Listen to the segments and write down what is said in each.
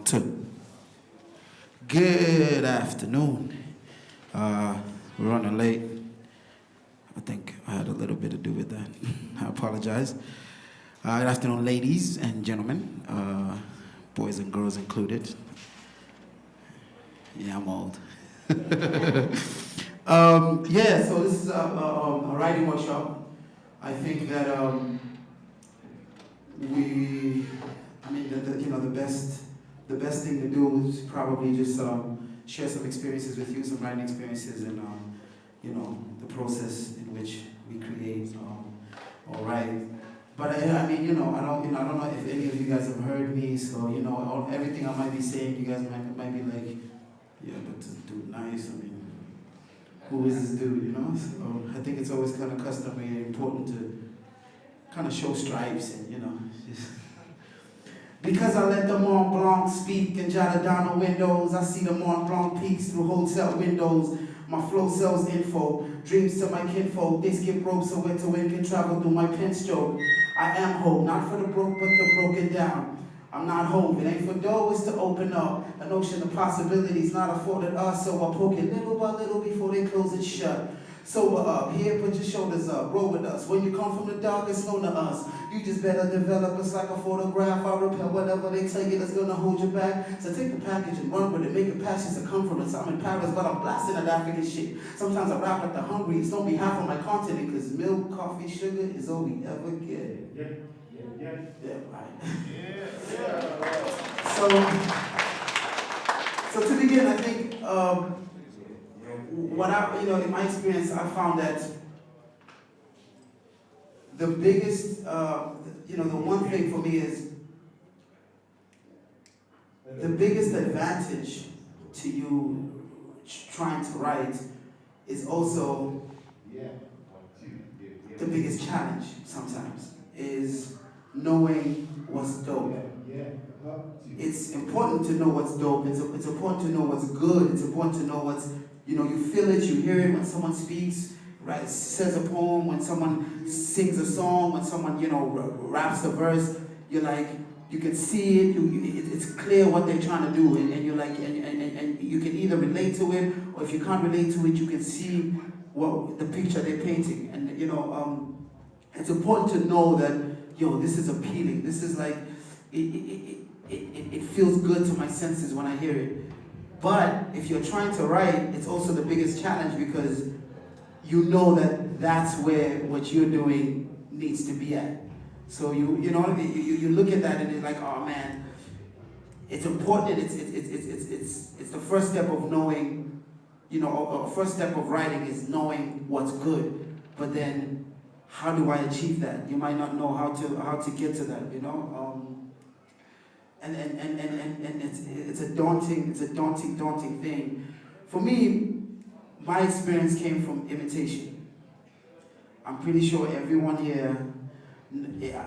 2. Good afternoon. We're running late. I think I had a little bit to do with that. I apologize. Good afternoon, ladies and gentlemen, boys and girls included. Yeah, I'm old. Yeah, so this is a writing workshop. I think that the best thing to do is probably just share some experiences with you, some writing experiences, and the process in which we create or write. But I don't know if any of you guys have heard me, so everything I might be saying, you guys might be like, yeah, but this dude nice. I mean, who is this dude? So I think it's always kind of customary and important to kind of show stripes and just. Because I let the Mont Blanc speak and jot it down the windows, I see the Mont Blanc peaks through hotel windows. My flow sells info, dreams to my kinfolk. They skip ropes so where to wind can travel through my pen stroke. I am hope, not for the broke, but the broken down. I'm not home, it ain't for dough, it's to open up. An ocean of possibilities not afforded us, so I poke it little by little before they close it shut. Sober up, here, put your shoulders up, roll with us. When you come from the dark, it's known to us. You just better develop us like a photograph. I'll repel whatever they tell you that's gonna hold you back. So take the package and run with it, make it passion circumference. I'm in Paris, but I'm blasting that African shit. Sometimes I rap like the hungries, don't be half on my continent, because milk, coffee, sugar is all we ever get. Yeah, right. So to begin, I think, in my experience, I found that the biggest, the one thing for me is the biggest advantage to you trying to write is also the biggest challenge sometimes, is knowing what's dope. It's important to know what's dope. It's important to know what's good. It's important to know what's, you feel it, you hear it when someone speaks, right? Says a poem, when someone sings a song, when someone, raps a verse, you're like, you can see it, it's clear what they're trying to do, and you're like, and you can either relate to it, or if you can't relate to it, you can see what the picture they're painting. And, it's important to know that, this is appealing. This is like, it feels good to my senses when I hear it. But if you're trying to write, it's also the biggest challenge, because you know that that's where what you're doing needs to be at. So you look at that and you're like, oh man, it's important. It's the first step of knowing, first step of writing is knowing what's good. But then, how do I achieve that? You might not know how to get to that. And it's a daunting thing. For me, my experience came from imitation. I'm pretty sure everyone here,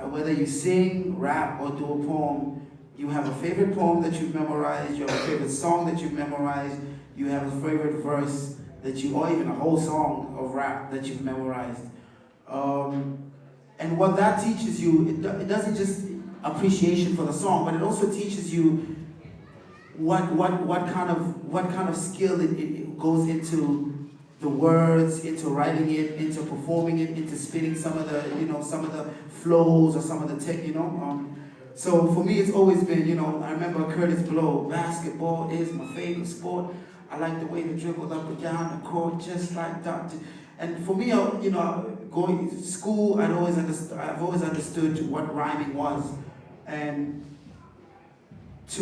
whether you sing, rap, or do a poem, you have a favorite poem that you've memorized, you have a favorite song that you've memorized, you have a favorite verse or even a whole song of rap that you've memorized. And what that teaches you, it doesn't just appreciation for the song, but it also teaches you what kind of skill it goes into the words, into writing it, into performing it, into spitting some of the flows or some of the tech, So for me, it's always been, I remember Curtis Blow, basketball is my favorite sport. I like the way they dribble up and down the court, just like that. And for me, going to school, I've always understood what rhyming was. And it's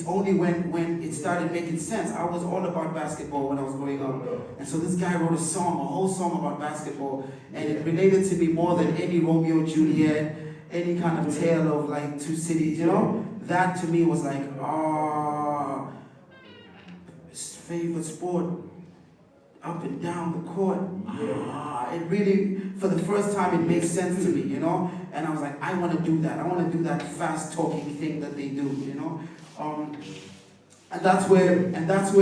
only when it started making sense. I was all about basketball when I was growing up. And so this guy wrote a whole song about basketball, and it related to me more than any Romeo and Juliet, any kind of tale of like two cities, That to me was like, favorite sport, up and down the court. It really, for the first time, it made sense to me, And I was like, I want to do that. I want to do that fast-talking thing that they do, And that's where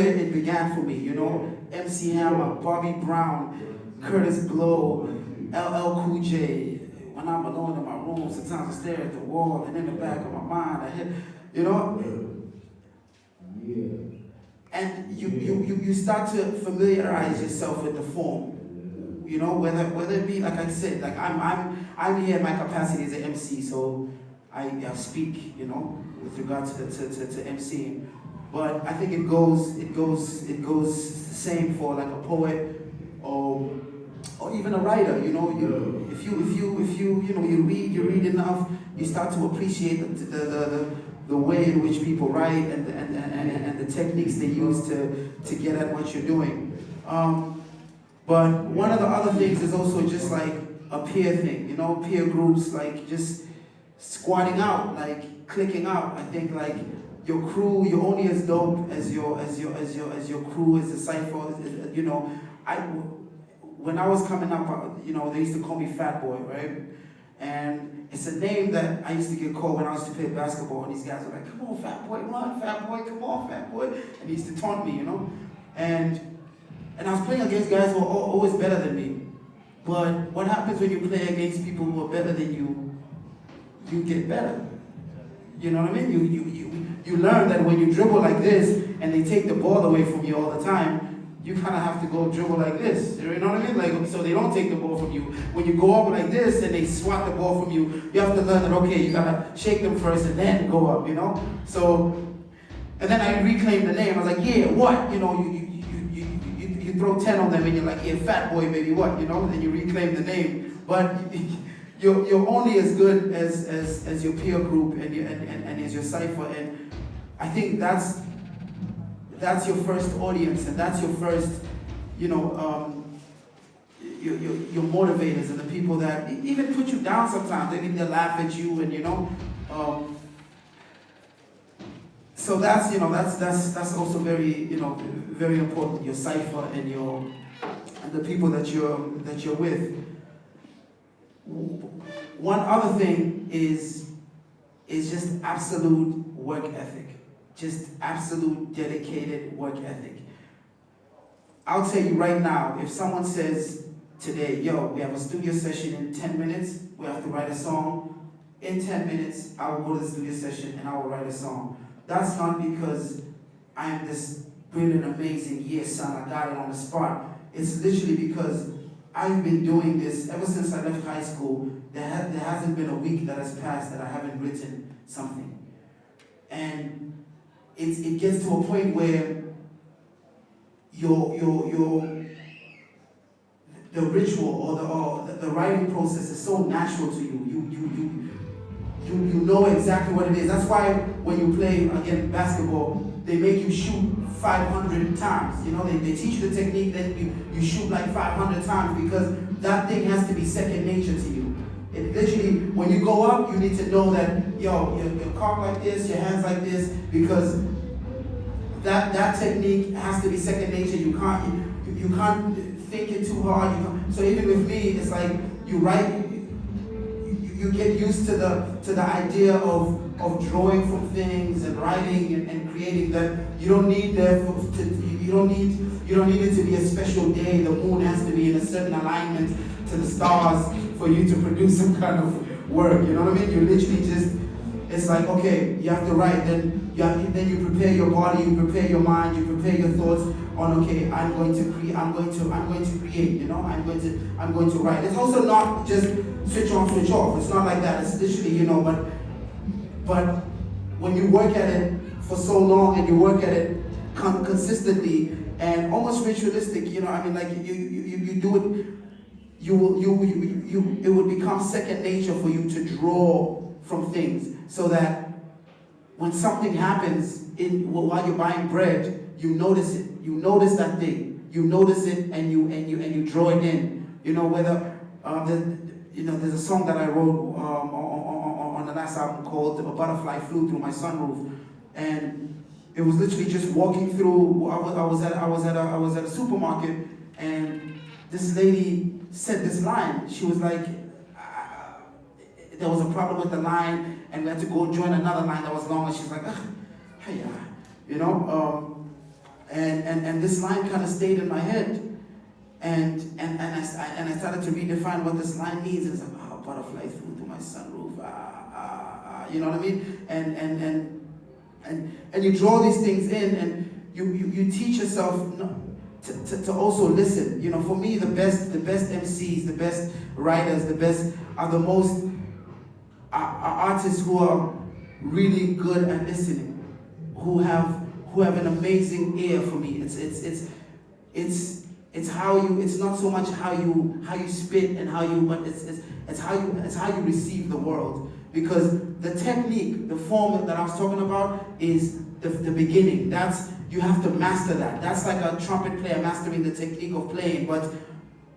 it began for me, MC Hammer, Bobby Brown, Curtis Blow, LL Cool J. When I'm alone in my room, sometimes I stare at the wall, and in the back of my mind, you know? Yeah. And you start to familiarize yourself with the form. You know, whether it be, like I said, like I'm here in my capacity as an MC, so I speak, you know, with regard to MCing. But I think it goes the same for like a poet or even a writer. You know, if you know you read enough, you start to appreciate the way in which people write and the techniques they use to get at what you're doing. But one of the other things is also just like a peer thing, you know, peer groups, like just squatting out, like clicking out. I think like your crew, you're only as dope as your crew, as a cipher. You know, when I was coming up, you know, they used to call me Fat Boy, right? And it's a name that I used to get called when I used to play basketball, and these guys were like, "Come on, Fat Boy, run, Fat Boy, come on, Fat Boy," and he used to taunt me, you know, and I was playing against guys who were always better than me. But what happens when you play against people who are better than you? You get better. You know what I mean? You learn that when you dribble like this and they take the ball away from you all the time, you kind of have to go dribble like this. You know what I mean? Like, so they don't take the ball from you. When you go up like this and they swat the ball from you, you have to learn that, okay, you gotta shake them first and then go up, you know? So, and then I reclaimed the name. I was like, yeah, what? You know, you throw 10 on them and you're like, yeah, Fat Boy, baby, what? You know? And then you reclaim the name. But you're only as good as your peer group and as your cipher. And I think that's your first audience, and that's your first, you know, your motivators and the people that even put you down sometimes. They laugh at you, and you know. So that's, you know, that's also very, you know, very important. Your cipher and the people that you're with. One other thing is just absolute work ethic. Just absolute dedicated work ethic. I'll tell you right now, if someone says today, yo, we have a studio session in 10 minutes, we have to write a song. In 10 minutes, I will go to the studio session and I will write a song. That's not because I am this brilliant, amazing, yes, son, I got it on the spot. It's literally because I've been doing this ever since I left high school. There hasn't been a week that has passed that I haven't written something. And it gets to a point where the ritual or the writing process is so natural to you. You know exactly what it is. That's why when you play, again, basketball, they make you shoot 500 times. You know, they teach you the technique, then you shoot like 500 times because that thing has to be second nature to you. It literally, when you go up, you need to know that, yo, your cock like this, your hands like this, because that technique has to be second nature. You can't think it too hard. So even with me, it's like you write. You get used to the idea of drawing from things and writing and creating that. You don't need it to be a special day. The moon has to be in a certain alignment to the stars for you to produce some kind of work. You know what I mean? You literally just, it's like, okay, you have to write, then you prepare your body, you prepare your mind, you prepare your thoughts on, okay, I'm going to create, you know, I'm going to write. It's also not just switch on, switch off. It's not like that. It's literally, you know, but when you work at it for so long and you work at it consistently and almost ritualistic, you know, I mean, like you do it, it would become second nature for you to draw from things, so that when something happens while you're buying bread, you notice it. You notice that thing. You notice it, and you draw it in. You know, whether there's a song that I wrote on the last album called "A Butterfly Flew Through My Sunroof," and it was literally just walking through. I was at a supermarket, and this lady said this line. She was like, there was a problem with the line, and we had to go join another line that was longer. She's like, hey, you know, and this line kind of stayed in my head, and I started to redefine what this line means. It's like, butterfly flew through my sunroof, you know what I mean? And And you draw these things in, and you teach yourself to also listen. You know, for me, the best MCs, the best writers, the best are the most are artists who are really good at listening, who have an amazing ear for me. It's how you. It's not so much how you spit and how you, but it's how you receive the world. Because the technique, the form that I was talking about is the beginning. You have to master that. That's like a trumpet player mastering the technique of playing. But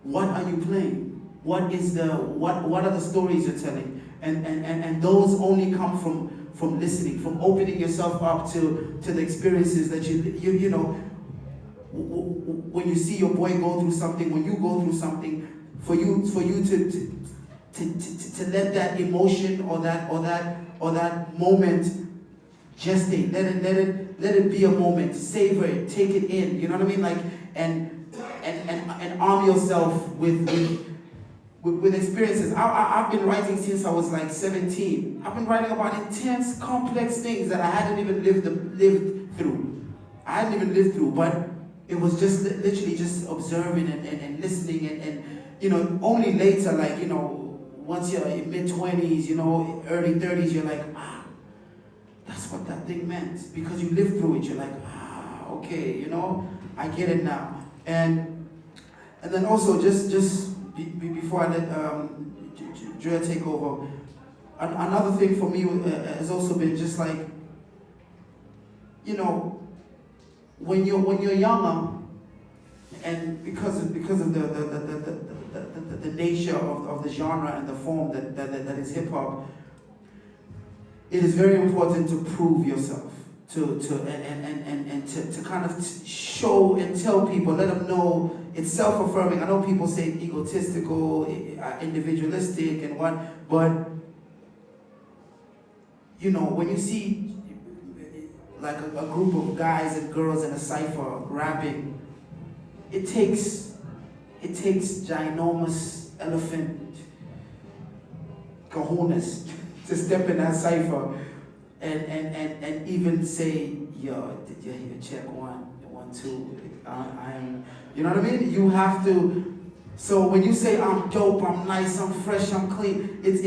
what are you playing? What are the stories you're telling? And those only come from listening, from opening yourself up to the experiences that you know. When you see your boy go through something, when you go through something, for you to let that emotion or that moment gestate, let it be a moment, savor it, take it in. You know what I mean? Like and arm yourself with experiences. I've been writing since I was like 17. I've been writing about intense, complex things that I hadn't even lived through. I hadn't even lived through, but it was just literally just observing and listening and you know, only later, like, you know, once you're in mid-20s, you know, early 30s, you're like, that's what that thing meant. Because you lived through it, you're like, okay, you know, I get it now. And then also, just before I let Drea take over, another thing for me has also been just like, you know, when you're younger, and because of the nature of the genre and the form that is hip hop, it is very important to prove yourself, to kind of show and tell people, let them know it's self-affirming. I know people say egotistical, individualistic, and what, but you know, when you see like a group of guys and girls in a cypher rapping, it takes ginormous elephant kahunas to step in that cypher and even say, yo, did you hear check 1, 2? You know what I mean? You have to. So when you say I'm dope, I'm nice, I'm fresh, I'm clean, it's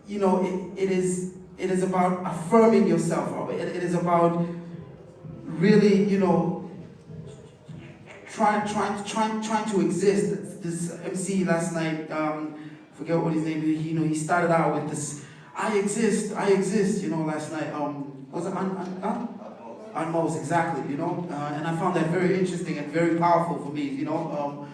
you know, it is about affirming yourself. It is about really, you know, trying to exist. This MC last night, forget what his name is. You know, he started out with this, I exist. You know, last night, was it Unmos, exactly. You know, and I found that very interesting and very powerful for me. You know,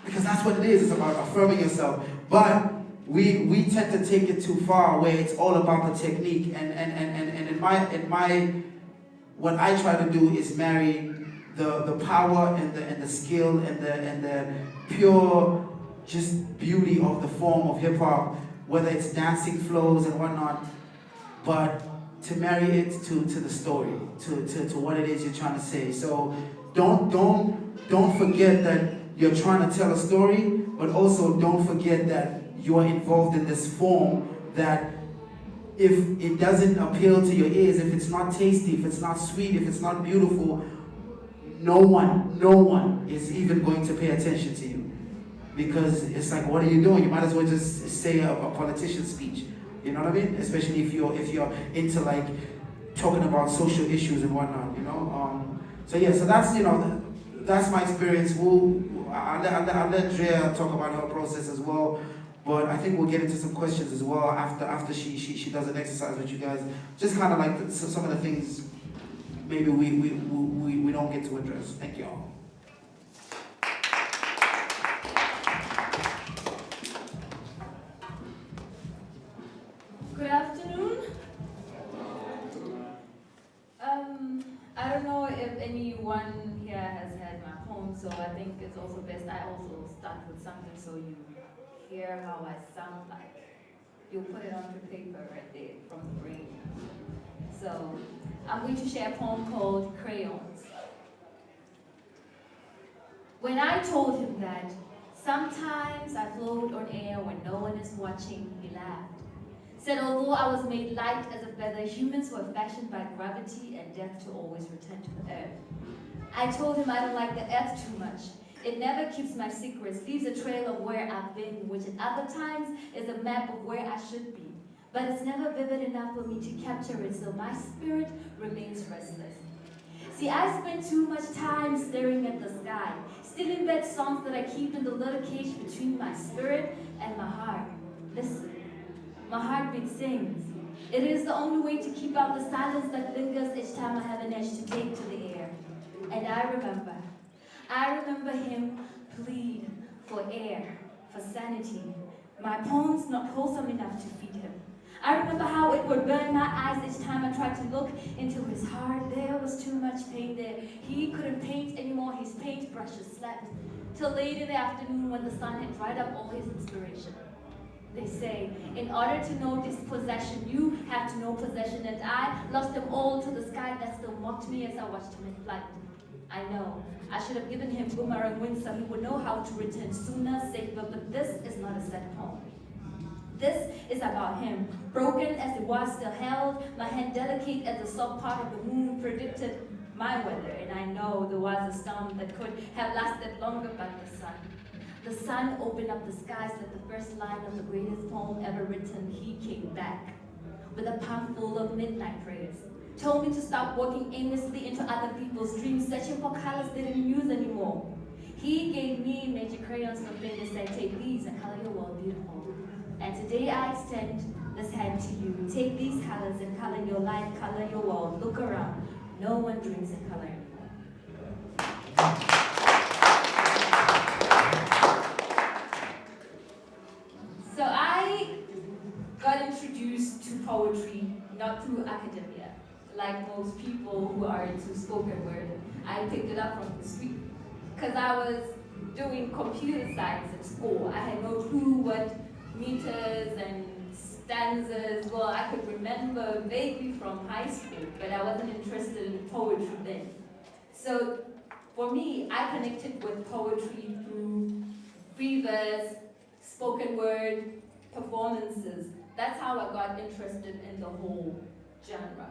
because that's what it is. It's about affirming yourself, but we tend to take it too far, where it's all about the technique. And in my what I try to do is marry the power and the skill and the pure just beauty of the form of hip hop, whether it's dancing flows and whatnot, but to marry it to the story, to what it is you're trying to say. So don't forget that you're trying to tell a story, but also don't forget that you are involved in this form that if it doesn't appeal to your ears, if it's not tasty, if it's not sweet, if it's not beautiful, no one is even going to pay attention to you. Because it's like, what are you doing? You might as well just say a politician's speech. You know what I mean? Especially if you're into like talking about social issues and whatnot, you know? So yeah, so that's, you know, that's my experience. I'll let Drea talk about her process as well. But I think we'll get into some questions as well after she does an exercise with you guys. Just kind of like some of the things maybe we don't get to address. Thank you all. Good afternoon. I don't know if anyone here has had my poem, so I think it's also best I also start with something so you hear how I sound like. You'll put it onto paper right there from the brain. So I'm going to share a poem called Crayons. When I told him that sometimes I float on air when no one is watching, he laughed. Said although I was made light as a feather, humans were fashioned by gravity and death to always return to the earth. I told him I don't like the earth too much. It never keeps my secrets, leaves a trail of where I've been, which at other times is a map of where I should be. But it's never vivid enough for me to capture it, so my spirit remains restless. See, I spend too much time staring at the sky, stealing back songs that I keep in the little cage between my spirit and my heart. Listen, my heartbeat sings. It is the only way to keep out the silence that lingers each time I have an edge to take to the air. And I remember him plead for air, for sanity. My poems not wholesome enough to feed him. I remember how it would burn my eyes each time I tried to look into his heart. There was too much pain there. He couldn't paint anymore. His paintbrushes slept till late in the afternoon when the sun had dried up all his inspiration. They say, in order to know dispossession, you have to know possession. And I lost them all to the sky that still mocked me as I watched him in flight. I know, I should have given him boomerang wings so he would know how to return sooner, safer, but this is not a sad poem. This is about him, broken as it was still held, my hand delicate as the soft part of the moon predicted my weather, and I know there was a storm that could have lasted longer but the sun opened up the skies like the first line of the greatest poem ever written. He came back with a palm full of midnight prayers. Told me to stop walking aimlessly into other people's dreams, searching for colors they didn't use anymore. He gave me magic crayons from fingers, said, take these and color your world beautiful. And today I extend this hand to you. Take these colors and color your life, color your world. Look around. No one dreams in color anymore. So I got introduced to poetry not through academia. Like most people who are into spoken word, I picked it up from the street. Because I was doing computer science at school. I had no clue what meters and stanzas, well, I could remember vaguely from high school, but I wasn't interested in poetry then. So for me, I connected with poetry through free verse, spoken word, performances. That's how I got interested in the whole genre.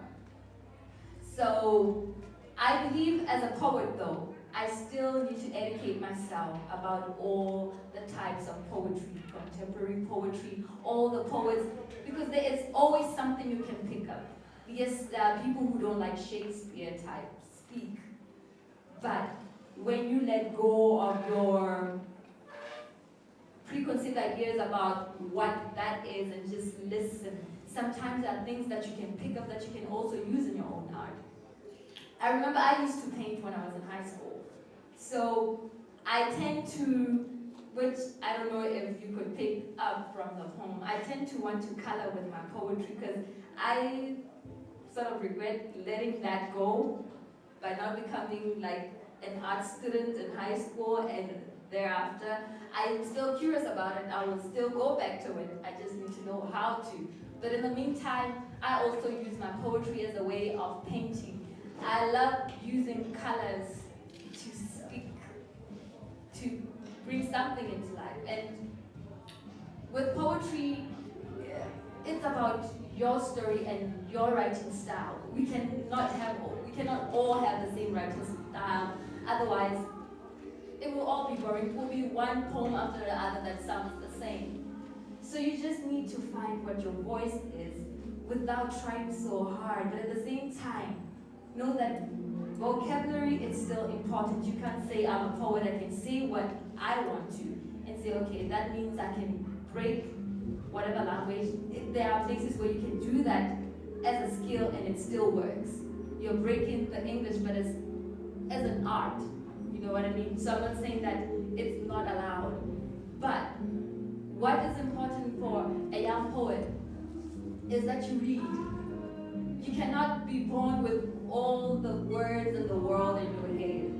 So I believe as a poet though, I still need to educate myself about all the types of poetry, contemporary poetry, all the poets, because there is always something you can pick up. Yes, there are people who don't like Shakespeare type speak, but when you let go of your preconceived ideas about what that is and just listen, sometimes there are things that you can pick up that you can also use in your own art. I remember I used to paint when I was in high school. So I tend to, which I don't know if you could pick up from the poem, I tend to want to color with my poetry because I sort of regret letting that go by not becoming like an art student in high school and thereafter. I'm still curious about it. I will still go back to it. I just need to know how to. But in the meantime, I also use my poetry as a way of painting. I love using colors to speak, to bring something into life. And with poetry, it's about your story and your writing style. We cannot all have the same writing style. Otherwise, it will all be boring. It will be one poem after the other that sounds the same. So you just need to find what your voice is without trying so hard. But at the same time, know that vocabulary is still important. You can't say I'm a poet, I can say what I want to and say, okay, that means I can break whatever language. There are places where you can do that as a skill and it still works. You're breaking the English, but as an art, you know what I mean? So I'm not saying that it's not allowed. But what is important for a young poet is that you read. You cannot be born with all the words in the world in your head.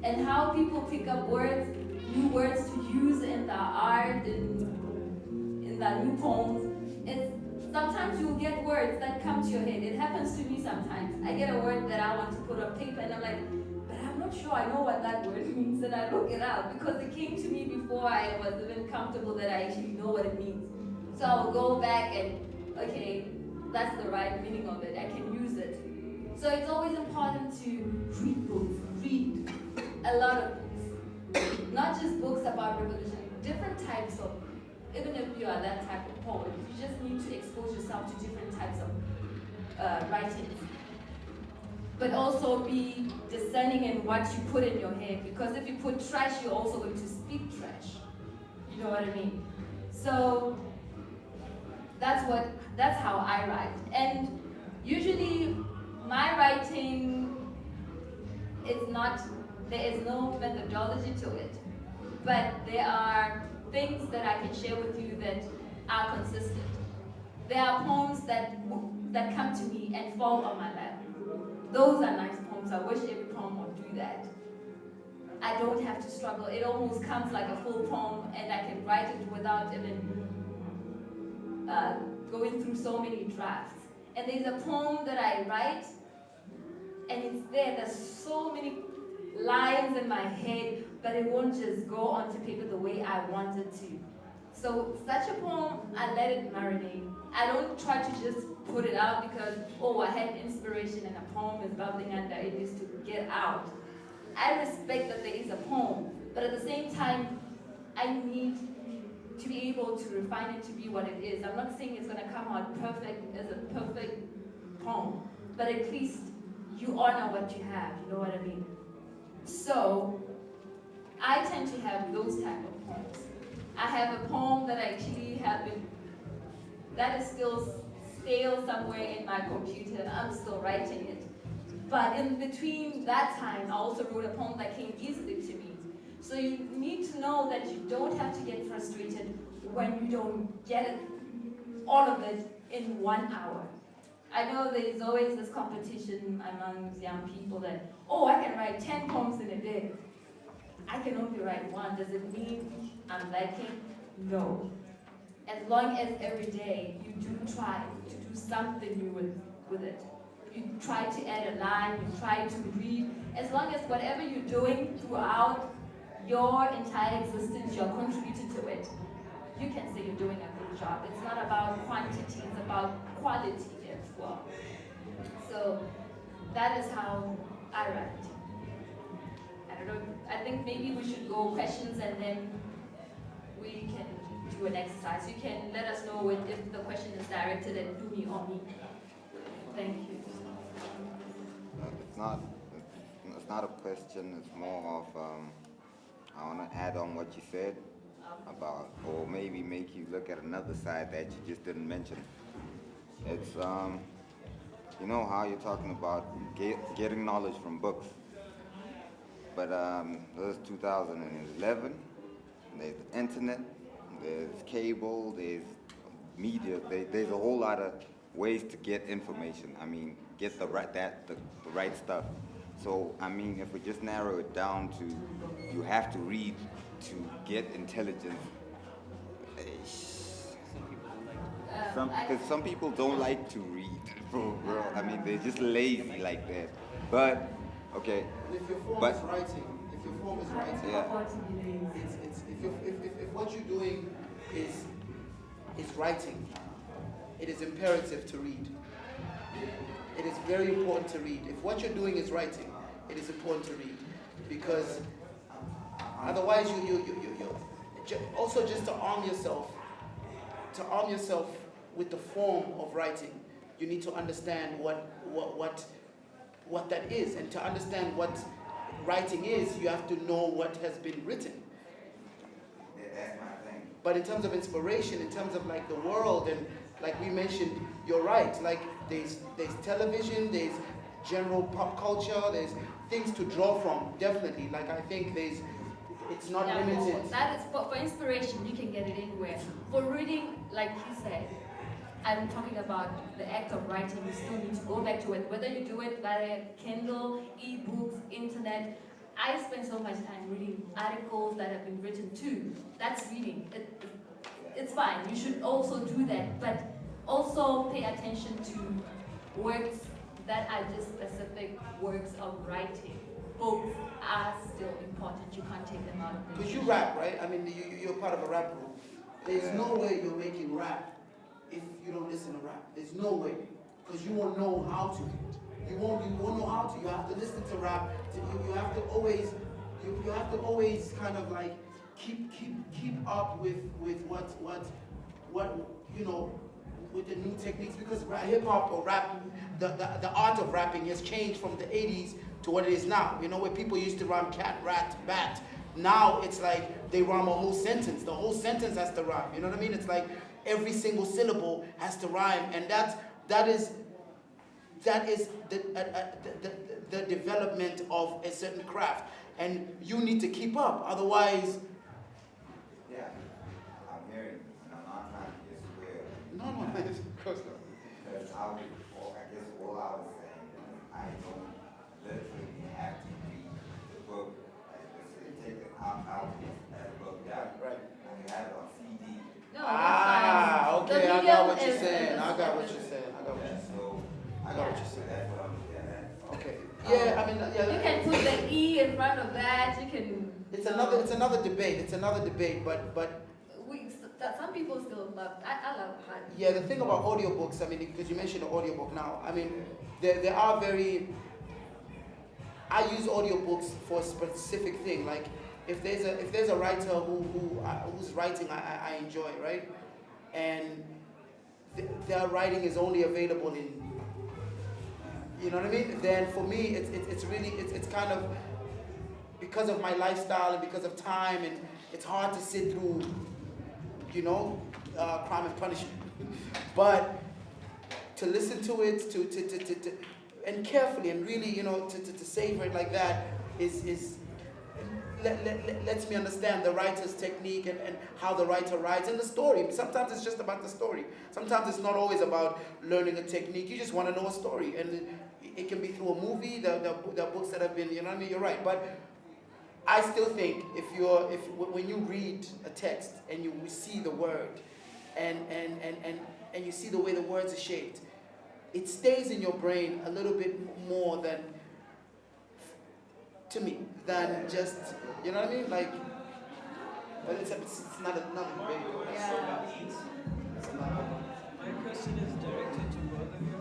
And how people pick up words, new words to use in the art, in the new poems, it's sometimes you'll get words that come to your head. It happens to me sometimes. I get a word that I want to put on paper and I'm like, but I'm not sure I know what that word means, and I look it up because it came to me before I was even comfortable that I actually know what it means. So I'll go back and, okay, that's the right meaning of it, I can use it. So it's always important to read books, read a lot of books. Not just books about revolution, different types of, even if you are that type of poet, you just need to expose yourself to different types of writings. But also be discerning in what you put in your head, because if you put trash, you're also going to speak trash. You know what I mean? So that's how I write. And usually my writing is not, there is no methodology to it, but there are things that I can share with you that are consistent. There are poems that come to me and fall on my lap. Those are nice poems. I wish every poem would do that. I don't have to struggle. It almost comes like a full poem, and I can write it without even going through so many drafts. And there's a poem that I write, and it's there. There's so many lines in my head, but it won't just go onto paper the way I want it to. So such a poem, I let it marinate. I don't try to just put it out because, oh, I had inspiration and a poem is bubbling under, it needs to get out. I respect that there is a poem, but at the same time, I need to be able to refine it to be what it is. I'm not saying it's going to come out perfect as a perfect poem, but at least you honor what you have, you know what I mean? So, I tend to have those type of poems. I have a poem that I actually have been, that is still stale somewhere in my computer. I'm still writing it. But in between that time, I also wrote a poem that came easily to me. So you need to know that you don't have to get frustrated when you don't get it, all of it in 1 hour. I know there's always this competition among young people that, oh, I can write 10 poems in a day. I can only write one. Does it mean I'm lacking? No. As long as every day you do try to do something new with it. You try to add a line, you try to read. As long as whatever you're doing throughout your entire existence, you're contributing to it, you can say you're doing a good job. It's not about quantity, it's about quality as well. So that is how I write. I don't know, I think maybe we should go questions and then we can do an exercise. You can let us know if the question is directed at Tumi or me. Thank you. It's not a question, it's more of, I want to add on what you said about, or maybe make you look at another side that you just didn't mention. It's, you know how you're talking about getting knowledge from books. But this is 2011, there's the internet, there's cable, there's media, there's a whole lot of ways to get information. I mean, get the right stuff. So, I mean, if we just narrow it down to you have to read to get intelligence, because some people don't like to read, bro. I mean, they're just lazy like that. But, okay. If your form is writing, yeah. If what you're doing is writing, it is imperative to read. It is very important to read. If what you're doing is writing, it is important to read, because otherwise you also just to arm yourself with the form of writing, you need to understand what that is, and to understand what writing is, you have to know what has been written. That's my thing. But in terms of inspiration, in terms of like the world, and like we mentioned, you're right. Like there's television, there's general pop culture, there's things to draw from. Definitely, like I think it's not limited. That is for inspiration. You can get it anywhere. For reading, like he said, I'm talking about the act of writing. You still need to go back to it, whether you do it via Kindle, e-books, internet. I spend so much time reading articles that have been written too. That's reading. It's fine. You should also do that, but also pay attention to works that are just specific works of writing. Both are still important. You can't take them out of the Because you rap, right? I mean, you're part of a rap group. There's no way you're making rap if you don't listen to rap. There's no way, because you won't know how to. You won't know how to. You have to listen to rap. You have to always, you have to always kind of like keep up with what you know, with the new techniques, because hip hop or rap, the art of rapping has changed from the 80s to what it is now. You know, where people used to rhyme cat, rat, bat. Now it's like they rhyme a whole sentence. The whole sentence has to rhyme. You know what I mean? It's like every single syllable has to rhyme, and that is the development of a certain craft, and you need to keep up. Otherwise, Yeah, I'm hearing you, and I'm not trying to get square. no, of course not. Because I guess all I was saying is I don't literally have to read the book. Like, let's say, take the out as a book down. Right. I can have it on CD. No, that's fine. Okay, The I got medium what you're is- saying. is- I got what you're saying. I got what Yeah, you're saying. so I got what you're saying. that's what I'm getting at. Okay. Yeah, I mean, yeah. You can put the E in front of that. You can. It's another debate. It's another debate, but Some people still love. I love that. yeah, the thing about audiobooks, I mean, because you mentioned the audiobook now, I mean, there are very. I use audiobooks for a specific thing. Like, if there's a writer who's writing, I enjoy, right? And their writing is only available in. You know what I mean? Then for me, it's really kind of, because of my lifestyle and because of time, and it's hard to sit through, you know, Crime and Punishment. But to listen to it, to and carefully and really, you know, to savor it like that lets me understand the writer's technique and how the writer writes and the story. Sometimes it's just about the story. Sometimes it's not always about learning a technique. You just want to know a story, and it can be through a movie. The books that have been, you know what I mean? You're right, but I still think when you read a text and you see the word and you see the way the words are shaped, it stays in your brain a little bit more than, to me, than just, you know what I mean? Like, but it's not another debate. Yeah. It's another one. My question is directed to both of you.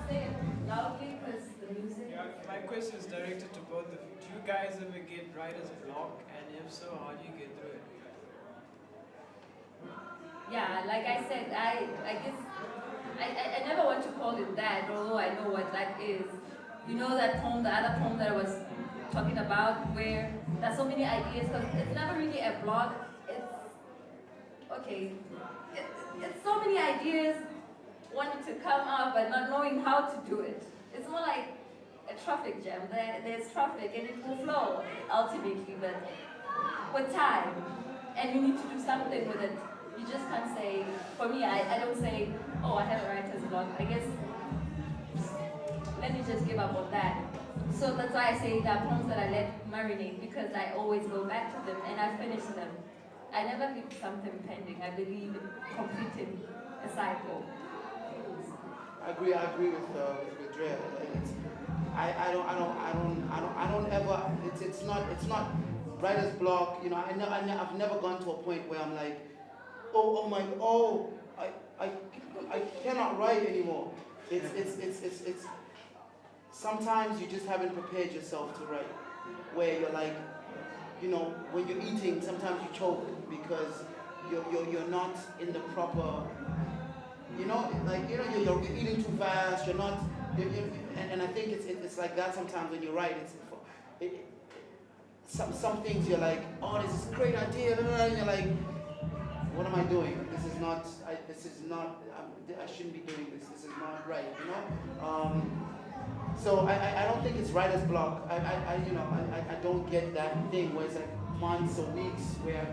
Say it loudly, because the music. My question is directed to both of you. Do you guys ever get writer's block? And if so, how do you get through it? Yeah, like I said, I guess I never want to call it that, although I know what that is. You know that poem, the other poem that I was talking about, where there's so many ideas, because it's never really a blog. It's so many ideas wanting to come up but not knowing how to do it. It's more like a traffic jam. There's traffic and it will flow ultimately, but with time. And you need to do something with it. You just can't say, for me, I don't say, oh, I have a writer's block. I guess, let me just give up on that. So that's why I say there are poems that I let marinate, because I always go back to them and I finish them. I never leave something pending. I believe in completing a cycle. I agree with Dre. I don't ever. It's not writer's block. You know, I've never gone to a point where I'm like, I cannot write anymore. It's sometimes you just haven't prepared yourself to write, where you're like, you know, when you're eating, sometimes you choke because you're not in the proper, you know, like, you know, you're eating too fast. You're not, and I think it's like that sometimes when you write. Some things you're like, oh, this is a great idea, and you're like, what am I doing? This is not. I shouldn't be doing this. This is not right, you know. So I don't think it's writer's block. I don't get that thing where it's like months or weeks where I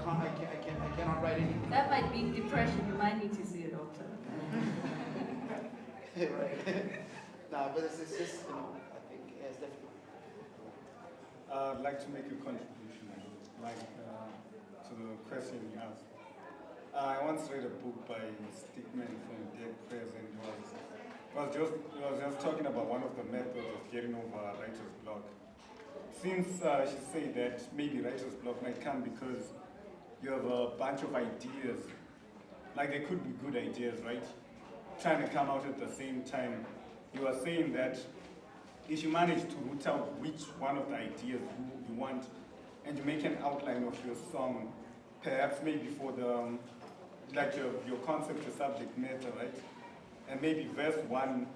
cannot write anything. That might be depression. You might need to see a doctor. Right. Nah, but it's just, you know, I think, yeah, it's definitely. I'd like to make a contribution, to the question you asked. I once read a book by Stickman from Dead Prayers, and it was just talking about one of the methods of getting over writer's block. Since she said that maybe writer's block might come because you have a bunch of ideas, like they could be good ideas, right? trying to come out at the same time. You are saying that if you manage to root out which one of the ideas you want, and you make an outline of your song, perhaps maybe for the, like your concept, your subject matter, right? And maybe verse 1,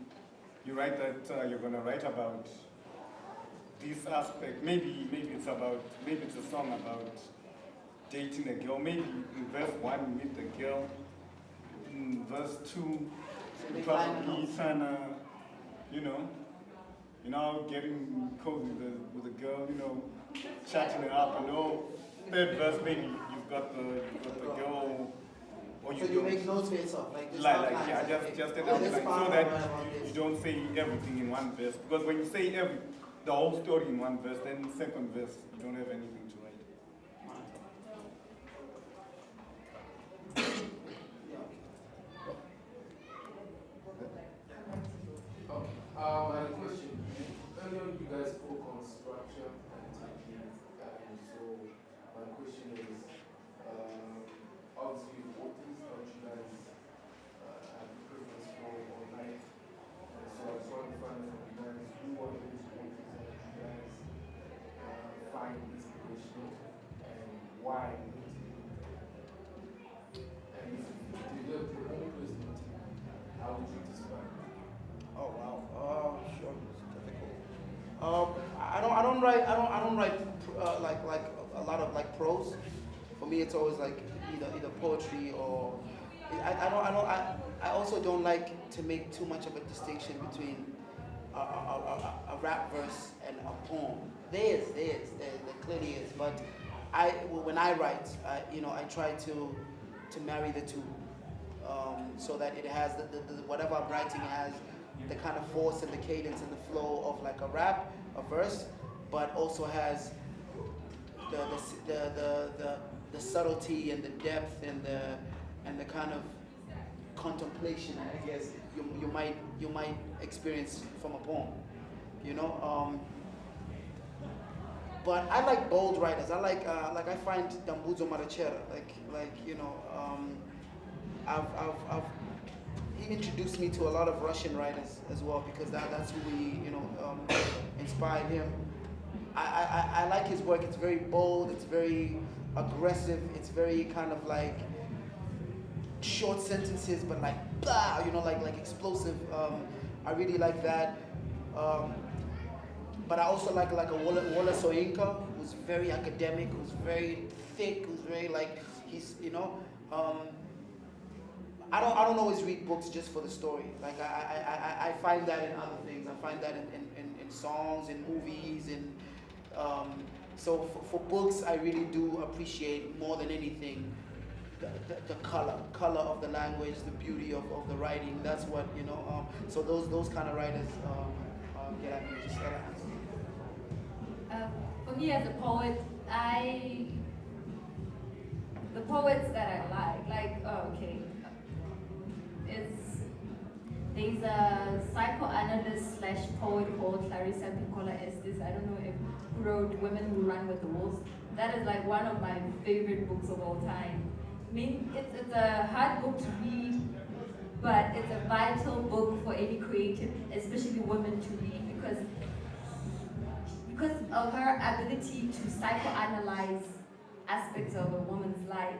you write that you're gonna write about this aspect. Maybe it's a song about dating a girl. Maybe in verse 1 you meet the girl. In verse 2, you probably trying to, getting cozy with a girl, chatting it up, and all. Third verse, maybe you've got the girl. Or So you make notes for yourself, like this like outlines, yeah, okay. just an Oh, this outline, part so I that write about you this. don't say everything in one verse. Because when you say the whole story in one verse, then second verse you don't have anything to write. Okay. My question. Earlier you guys spoke on structure and technique, and so my question is, obviously what is that you guys have a preference for online? And so I just want to find from you guys who are those voices that you guys find inspirational and why? And if you develop your own personal technique, how would you describe it? Oh wow. Sure. It's difficult. I don't write like a lot of like prose. For me, it's always like either poetry or I also don't like to make too much of a distinction between a rap verse and a poem. There clearly is, but when I write, I try to marry the two, so that it has the whatever I'm writing has the kind of force and the cadence and the flow of like a rap, a verse, but also has the subtlety and the depth and the kind of contemplation, I guess you might experience from a poem, But I like bold writers. I I find Dambudzo Marachera he introduced me to a lot of Russian writers as well, because that's who inspired him. I like his work. It's very bold. It's very aggressive. It's very kind of like short sentences, but like blah, like explosive. I really like that. But I also like a Wole Soyinka, who's very academic, who's very thick, who's very I don't always read books just for the story. Like I find that in other things. I find that in songs, in movies, so for books, I really do appreciate more than anything the color of the language, the beauty of the writing. That's what So those kind of writers get at me. Just gotta answer. For me as a poet, the poets that I like, there's a psychoanalyst / poet called Clarissa Pinkola Estes. I don't know who wrote Women Who Run with the Wolves. That is like one of my favorite books of all time. I mean, it's a hard book to read, but it's a vital book for any creative, especially women, to read, because of her ability to psychoanalyze aspects of a woman's life.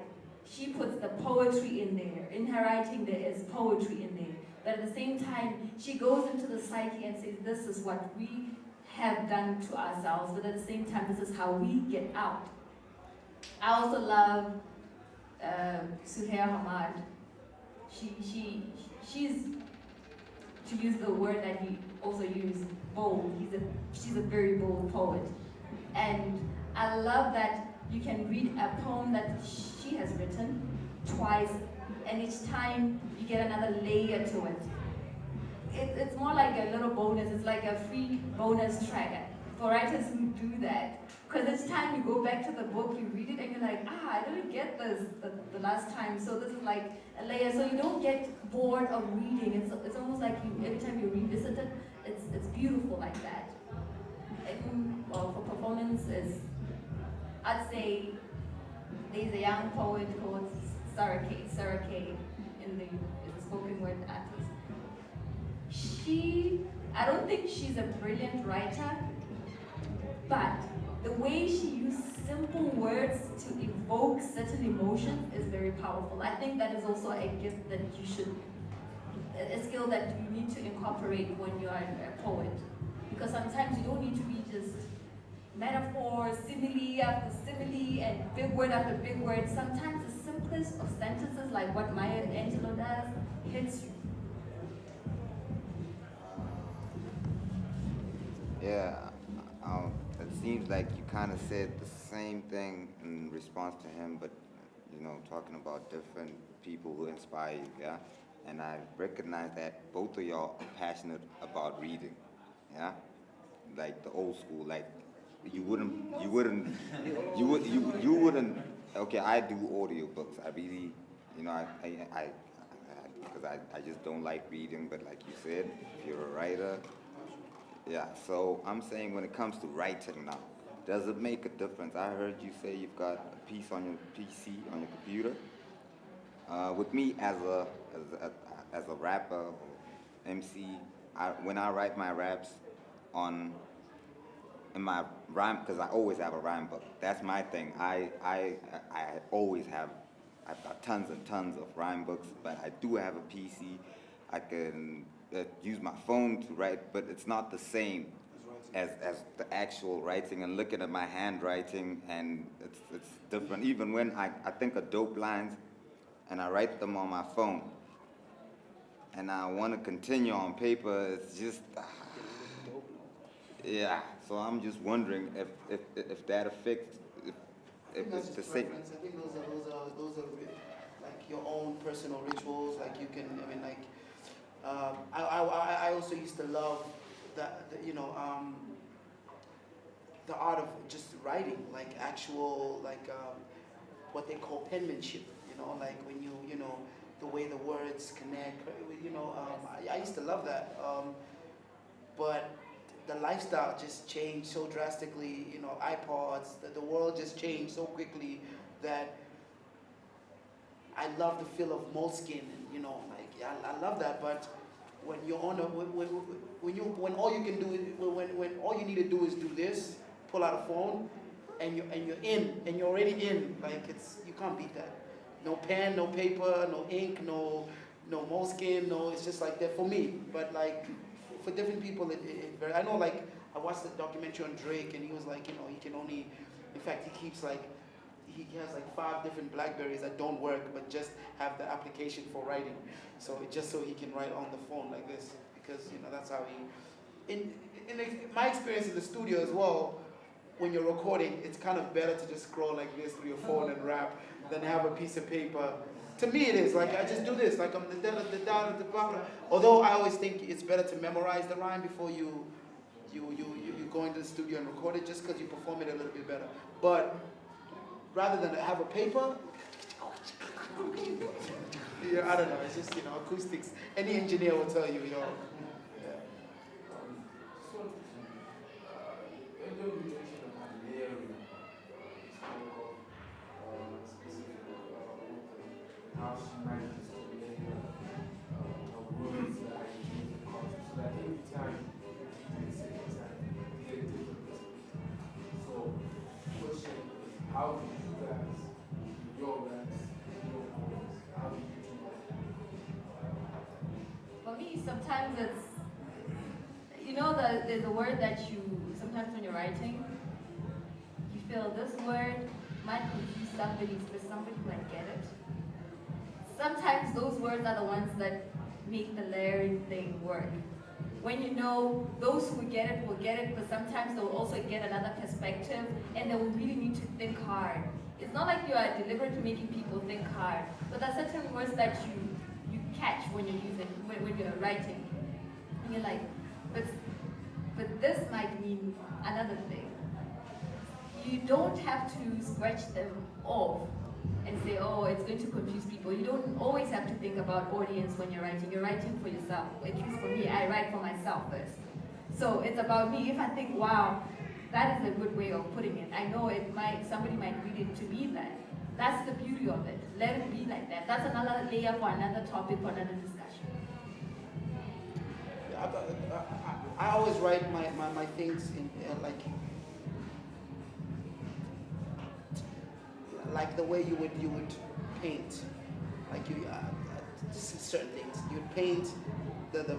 She puts the poetry in there. In her writing, there is poetry in there. But at the same time, she goes into the psyche and says, this is what we have done to ourselves, but at the same time, this is how we get out. I also love Suhair Hamad. She's, to use the word that he also used, bold. She's a very bold poet. And I love that you can read a poem that she has written twice, and each time you get another layer to it. It's more like a little bonus. It's like a free bonus track for writers who do that. Because each time you go back to the book, you read it and you're like, I didn't get this the last time, so this is like a layer. So you don't get bored of reading. It's almost like every time you revisit it, it's beautiful like that. Well, for performances, I'd say there's a young poet called Sarah Kay. in the is a spoken word artist. I don't think she's a brilliant writer, but the way she used simple words to evoke certain emotions is very powerful. I think that is also a gift that you should, a skill that you need to incorporate when you are a poet. Because sometimes you don't need to be just metaphor, simile after simile, and big word after big word. Sometimes the simplest of sentences, like what Maya Angelou does, hits you. Yeah, it seems like you kind of said the same thing in response to him, but talking about different people who inspire you, yeah. And I recognize that both of y'all are passionate about reading, yeah. Like the old school, like you wouldn't. Okay, I do audiobooks. I really, because I just don't like reading. But like you said, if you're a writer. Yeah, so I'm saying when it comes to writing now, does it make a difference? I heard you say you've got a piece on your PC, on your computer. With me as a rapper or MC, when I write my raps in my rhyme, because I always have a rhyme book. That's my thing. I always have. I've got tons and tons of rhyme books, but I do have a PC. I can use my phone to write, but it's not the same as the actual writing and looking at my handwriting, and it's different. Even when I think of dope lines and I write them on my phone and I want to continue on paper, it's just, yeah. So I'm just wondering if that affects, if it's the same. I think those are like your own personal rituals. Like you can, I mean, like I also used to love the art of just writing, like actual what they call penmanship. Like when the way the words connect. I used to love that. But the lifestyle just changed so drastically. iPods, the world just changed so quickly that I love the feel of moleskin. I love that. But when you're on when all you can do is when all you need to do is do this, pull out a phone, and you're in, and you're already in. Like you can't beat that. No pen, no paper, no ink, no moleskin, no. It's just like that for me. But like for different people, I know. Like I watched the documentary on Drake, and he was like, he can only. In fact, he keeps he has 5 different BlackBerries that don't work, but just have the application for writing. So just so he can write on the phone like this, because that's how he. In my experience in the studio as well, when you're recording, it's kind of better to just scroll like this through your phone and rap than have a piece of paper. To me, it is like I just do this, like I'm the blah. Although I always think it's better to memorize the rhyme before you go into the studio and record it, just because you perform it a little bit better. But rather than have a paper, yeah, I don't know. It's just acoustics. Any engineer will tell you, Yeah. How she manages to layer her words that I use in context, so that every time you do the second time, you get a different perspective. So, the question is, how do you guys, your raps, your poems, how do you do that? For me, sometimes it's, there's a word that sometimes when you're writing, you feel this word might confuse somebody, but somebody might get it. Sometimes those words are the ones that make the layering thing work. When those who get it will get it, but sometimes they'll also get another perspective, and they will really need to think hard. It's not like you are deliberately making people think hard, but there are certain words that you catch when you're when you're writing. And you're like, but this might mean another thing. You don't have to scratch them off and say, oh, it's going to confuse people. You don't always have to think about audience when you're writing. You're writing for yourself. At least for me, I write for myself first. So it's about me. If I think, wow, that is a good way of putting it. I know somebody might read it to be that. That's the beauty of it. Let it be like that. That's another layer for another topic, for another discussion. Yeah, I always write my things in like the way you would paint, like you certain things. You'd paint the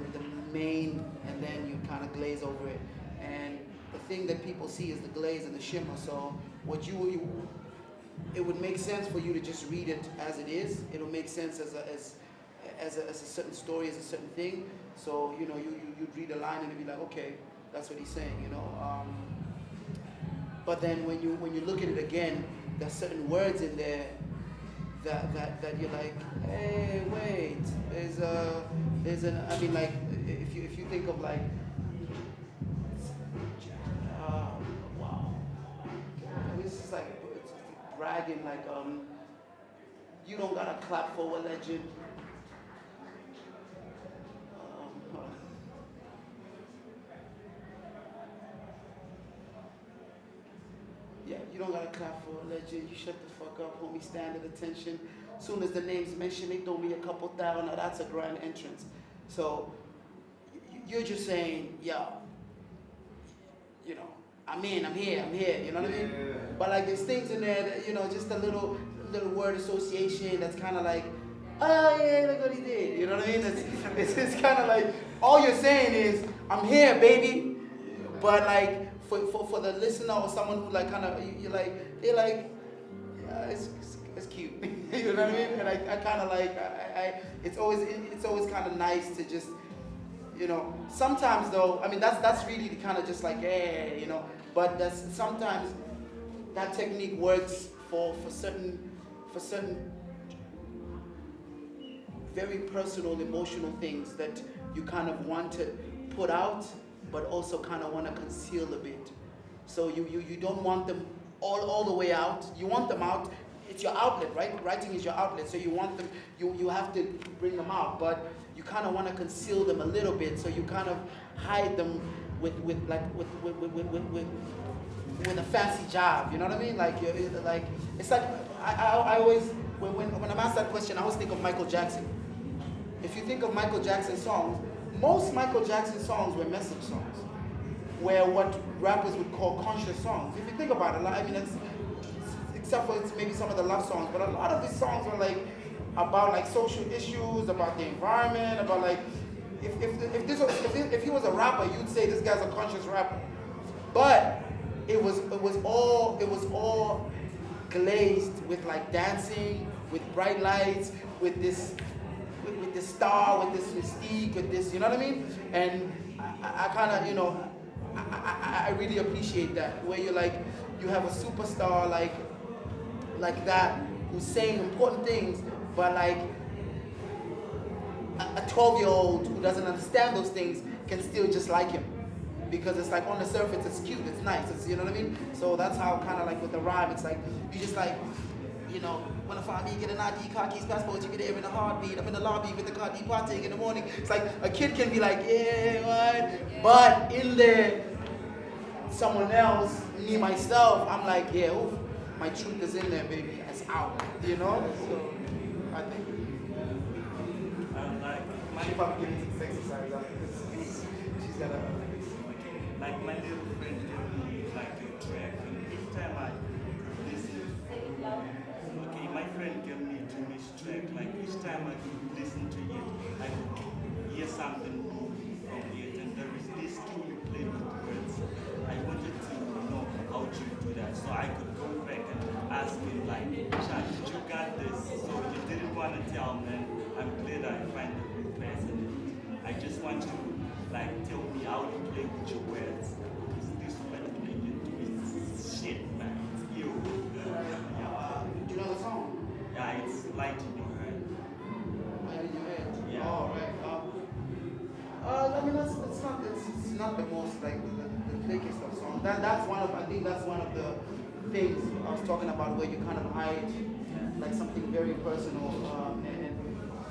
main, and then you kind of glaze over it. And the thing that people see is the glaze and the shimmer. So what it would make sense for you to just read it as it is. It'll make sense as a certain story, as a certain thing. So you'd read a line and it'd be like, okay, that's what he's saying, But then when you look at it again, there's certain words in there that you're like, hey, wait, I mean, like, if you think of like, wow, it's just like it's bragging, like, you don't gotta clap for a legend. Yeah, you don't gotta clap for a legend. You shut the fuck up, homie. Stand at attention. Soon as the name's mentioned, they throw me a couple thousand. Now that's a grand entrance. So you're just saying, yo, I'm here. You know what I mean? Yeah. But like there's things in there that just a little word association that's kind of like, oh yeah, look what he did. You know what I mean? It's kind of like all you're saying is, I'm here, baby. But like for the listener or someone who like kind of they're like, yeah, it's cute. You know what I mean? And I kind of like it's always kind of nice to just sometimes though, I mean that's really kind of just like but that's sometimes that technique works for certain very personal emotional things that you kind of want to put out but also kind of want to conceal a bit. So you don't want them all the way out. You want them out. It's your outlet, right? Writing is your outlet. So you want them, you have to bring them out, but you kind of want to conceal them a little bit. So you kind of hide them with a fancy job. You know what I mean? Like it's like I always when I'm asked that question, I always think of Michael Jackson. If you think of Michael Jackson songs, most Michael Jackson songs were message songs, where what rappers would call conscious songs. If you think about it, I mean, except for maybe some of the love songs, but a lot of these songs were like about like social issues, about the environment, about like if he was a rapper, you'd say this guy's a conscious rapper. But it was all glazed with like dancing, with bright lights, with this star, with this mystique, with this, you know what I mean? And I kind of, I really appreciate that, where you're like, you have a superstar like that who's saying important things, but like a 12-year-old who doesn't understand those things can still just like him. Because it's like on the surface, it's cute, it's nice, you know what I mean? So that's how kind of like with the rhyme, it's like, you just like, wanna find me, get an ID, car keys, passport, you get there in a heartbeat. I'm in the lobby with the car, deep partying in the morning. It's like a kid can be like, yeah, what? But in there, someone else, me, myself, I'm like, yeah, oof, my truth is in there, baby. It's out, So I think. She probably getting some sex exercise after this. She's got a. Like my little friend gave me like a track, and each time I listen, okay, my friend gave me Tumi's track. Like each time I listen to it, I could hear something from it, and there is this Tumi played with words. I wanted to know how to do that, so I could go back and ask him like, Chad, you got this? So you didn't want to tell me. I'm glad I find a good person. I just want you to like tell me how to play with your words. Because this way you do is shit, man. It's you. Yeah. Do you know the song? Yeah, it's Light in Your Head. Light in Your Head? Yeah. Oh, right. I mean, it's not the most like the thickest of songs. I think that's one of the things I was talking about, where you kind of hide like something very personal.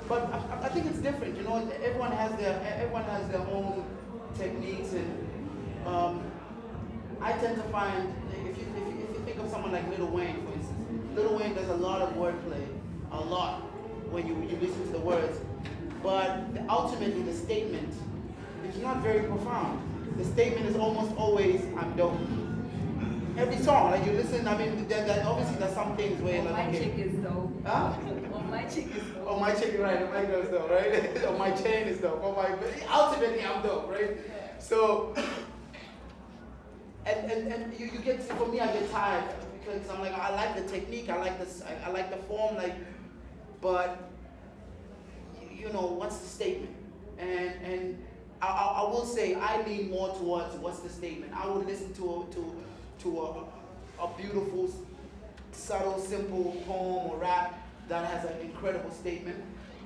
But I think it's different, everyone has their own techniques, and I tend to find, if you think of someone like Lil Wayne, for instance, Lil Wayne does a lot of wordplay, a lot, when you listen to the words. But ultimately, the statement is not very profound. The statement is almost always, I'm dope. Every song, like you listen, I mean, obviously there's some things where Oh, like, my okay. chick is dope. Huh? Oh, my chick is dope. Oh, my chick, right, oh, my girl's dope, right? Oh, my chain is dope. Oh, my, ultimately, I'm dope, right? So, and you get, for me, I get tired because I'm like, I like the technique, I like the form, like, but, you know, what's the statement? And I will say, I lean more towards what's the statement. I would listen to a beautiful, subtle, simple poem or rap that has an incredible statement.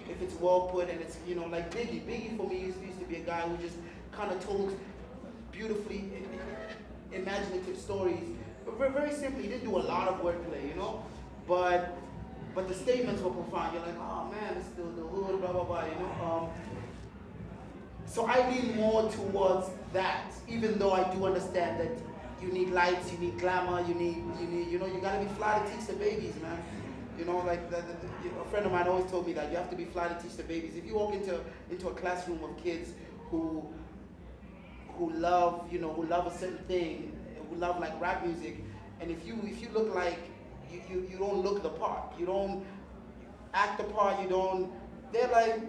If it's well put and it's, you know, like Biggie. Biggie for me used to be a guy who just kind of told beautifully imaginative stories. But very simply, he didn't do a lot of wordplay, you know? But the statements were profound. You're like, oh man, it's the hood, blah, blah, blah, you know? So I lean more towards that, even though I do understand that you need lights, you need glamour, you need, you know, you gotta be fly to teach the babies, man. You know, like a friend of mine always told me that you have to be fly to teach the babies. If you walk into a classroom of kids who love, you know, who love a certain thing, who love like rap music, and if you look like you don't look the part, you don't act the part, you don't, they're like,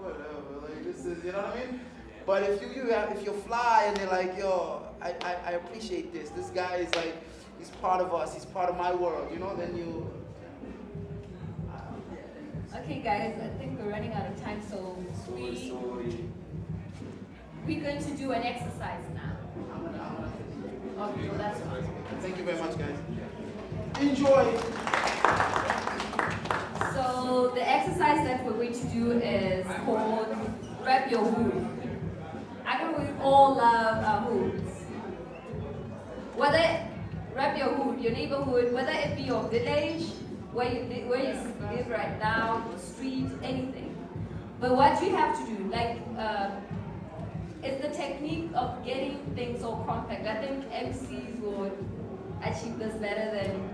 whatever, like this is, you know what I mean? But if you're fly and they're like, yo, I appreciate this. This guy is like, he's part of us. He's part of my world. You know, then you. Okay, guys, I think we're running out of time, so we're going to do an exercise now. Okay, so that's fine. Thank you very much, guys. Enjoy. So the exercise that we're going to do is called Rep Your Hood. I know we all love our hoods. Whether rep your hood, your neighborhood, whether it be your village, where you live right now, the street, anything. But what you have to do, like, it's the technique of getting things all compact. I think MCs would achieve this better than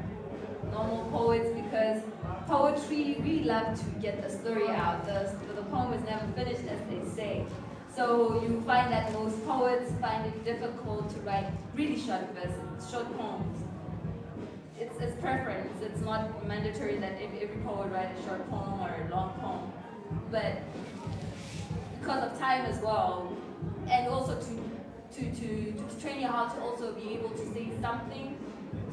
normal poets because poetry, we love to get the story out. The poem is never finished, as they say. So you find that most poets find it difficult to write really short verses, short poems. It's preference. It's not mandatory that every poet write a short poem or a long poem. But because of time as well, and also to train you how to also be able to say something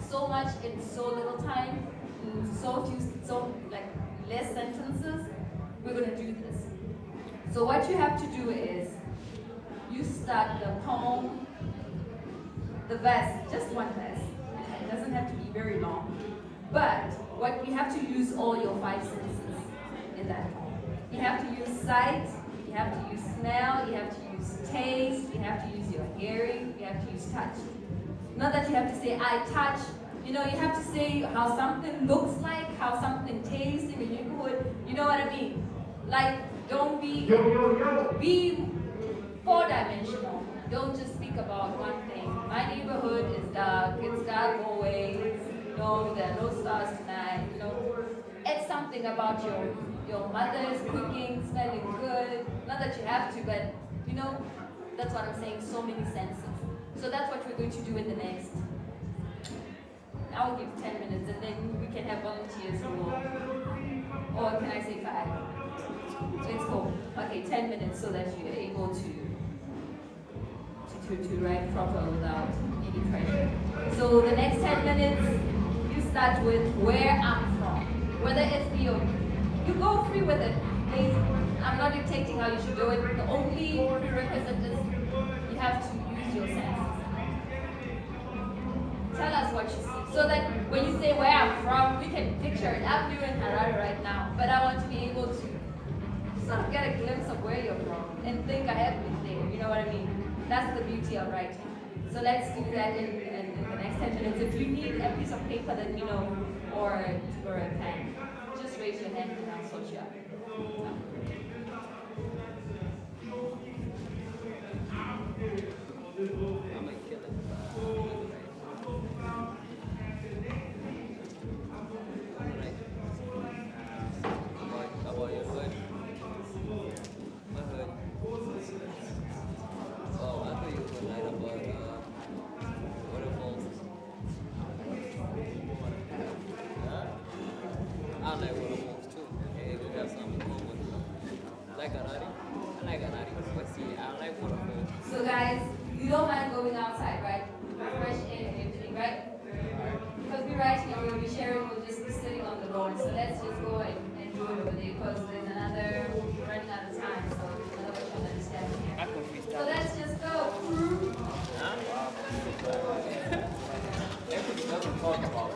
so much in so little time, in so less sentences, we're gonna do this. So what you have to do is, you start the poem, the verse, just one verse. It doesn't have to be very long. But what you have to use all your five senses in that poem. You have to use sight, you have to use smell, you have to use taste, you have to use your hearing, you have to use touch. Not that you have to say, I touch. You know, you have to say how something looks like, how something tastes in your neighborhood. You know what I mean? Like, don't be four-dimensional. Don't just speak about one thing. My neighborhood is dark, it's dark always. No, there are no stars tonight. You know, it's something about your mother's cooking, smelling good. Not that you have to, but you know, that's what I'm saying, so many senses. So that's what we're going to do in the next. I'll give 10 minutes and then we can have volunteers who will, or can I say 5? Let's go. Okay, 10 minutes so that you're able to write proper without any pressure. So the next 10 minutes, you start with where I'm from. Whether it's you go free with it. Please, I'm not dictating how you should do it. The only prerequisite is you have to use your senses. Tell us what you see. So that when you say where I'm from, we can picture it. I'm doing Harare right now, but I want to be able to sort of get a glimpse of where you're from and think I have been there. You know what I mean? That's the beauty of writing. So let's do that in the next 10 minutes. If you need a piece of paper, then you know, or a pen, just raise your hand and I'll sort you up. like waterfalls too. They do have some in common. Like Harare. I like Harare, but see, I like waterfalls. So guys, you don't mind going outside, right? Fresh air and everything, right? Because we're right here, we'll be sharing, we'll just be sitting on the lawn. So let's just go and enjoy over there because there's another running out of time. So there's another question that is happening here. So let's just go. Everybody doesn't talk about